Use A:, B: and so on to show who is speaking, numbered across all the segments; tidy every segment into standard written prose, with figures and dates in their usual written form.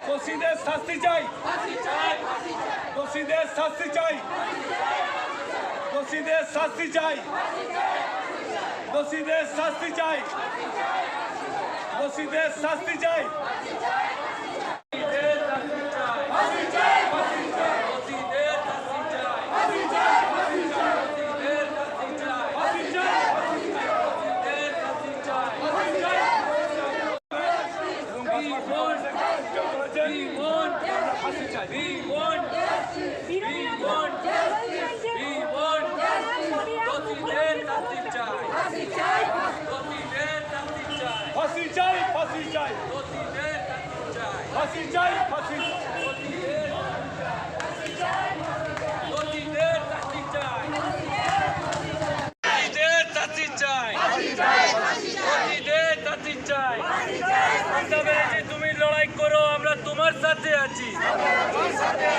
A: দোষীদের শাস্তি চাই, দোষীদের শাস্তি চাই, দোষীদের শাস্তি চাই, দোষীদের শাস্তি চাই, দোষীদের শাস্তি চাই। ফাঁসি চাই, ফাঁসি চাই, ফাঁসি চাই, ফাঁসি তুমি লড়াই করো, আমরা তোমার সাথে আছি।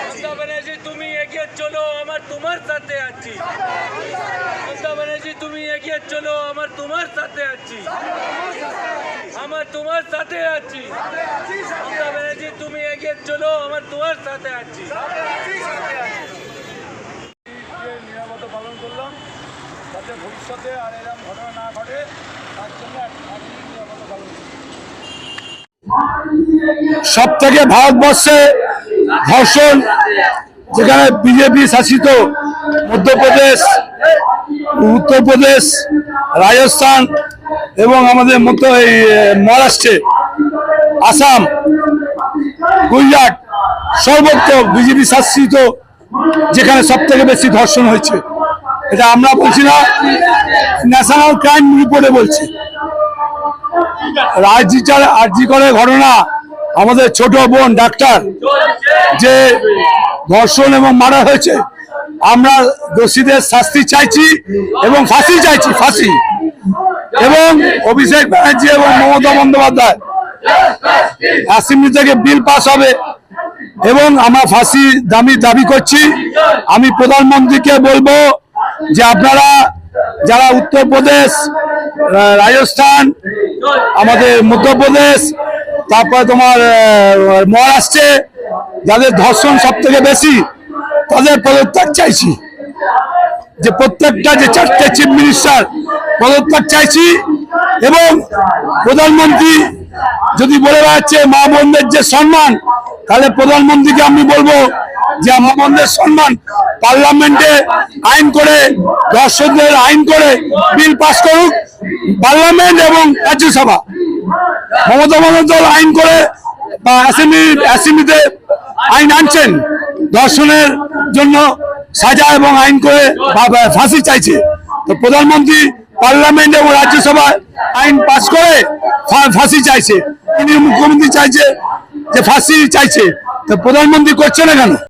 A: মমতা ব্যানার্জি তুমি এগিয়ে চলো, আমার তোমার সাথে আছি। মমতা ব্যানার্জি তুমি এগিয়ে চলো, আমার তোমার সাথে আছি, আমার তোমার সাথে আছি। মমতা ব্যানার্জি তুমি এগিয়ে চলো, আমার তোমার সাথে আছি। নিরাপত্তা পালন করলাম যাতে ভবিষ্যতে আর এরকম ঘটনা না ঘটে, তার জন্য নিরাপত্তা পালন করলাম।
B: সব থেকে ভারতবর্ষে ধর্ষণ, যেখানে বিজেপি শাসিত মধ্যপ্রদেশ, উত্তরপ্রদেশ, রাজস্থান এবং আমাদের মহারাষ্ট্রে, আসাম, গুজরাট, সর্বত্র বিজেপি শাসিত যেখানে সব থেকে বেশি ধর্ষণ হয়েছে। এটা আমরা বলছি না, ন্যাশনাল ক্রাইম রিপোর্টে বলছে। আরজি করে ঘটনা, আমাদের ছোট বোন ডাক্তার যে ধর্ষণ এবং মারা হয়েছে, আমরা দোষীদের শাস্তি চাইছি এবং ফাঁসি চাইছি, ফাঁসি। এবং অভিষেক ব্যানার্জি এবং মমতা বন্দ্যোপাধ্যায় অ্যাসেম্বলি থেকে বিল পাস হবে এবং আমরা ফাঁসি দাবি করছি। আমি প্রধানমন্ত্রীকে বলবো যে আপনারা যারা উত্তরপ্রদেশ, রাজস্থান, আমাদের মধ্যপ্রদেশ, তারপরে তোমার মহারাষ্ট্রে যাদের ধর্ষণ সব থেকে বেশি, তাদের পদত্যাগ চাইছি। যে প্রত্যেকটা যে 4টে চিফ মিনিস্টার পদত্যাগ চাইছি। এবং প্রধানমন্ত্রী যদি বলে বেড়াচ্ছে মা বোনদের যে সম্মান, তাহলে প্রধানমন্ত্রীকে আমি বলবো যে মা বোনদের সম্মান পার্লামেন্টে আইন করে, ধর্ষকদের আইন করে বিল পাস করুক পার্লামেন্ট এবং রাজ্যসভা। মমতা বন্দ্যোপাধ্যায় আইন করে বা অ্যাসেম্বলিতে আইন আনছেন, ধর্ষণের জন্য সাজা এবং আইন করে ফাঁসি চাইছে। তো প্রধানমন্ত্রী পার্লামেন্ট এবং রাজ্যসভায় আইন পাস করে ফাঁসি চাইছে, তিনি মুখ্যমন্ত্রী চাইছে যে ফাঁসি চাইছে, তো প্রধানমন্ত্রী করছে না কেন?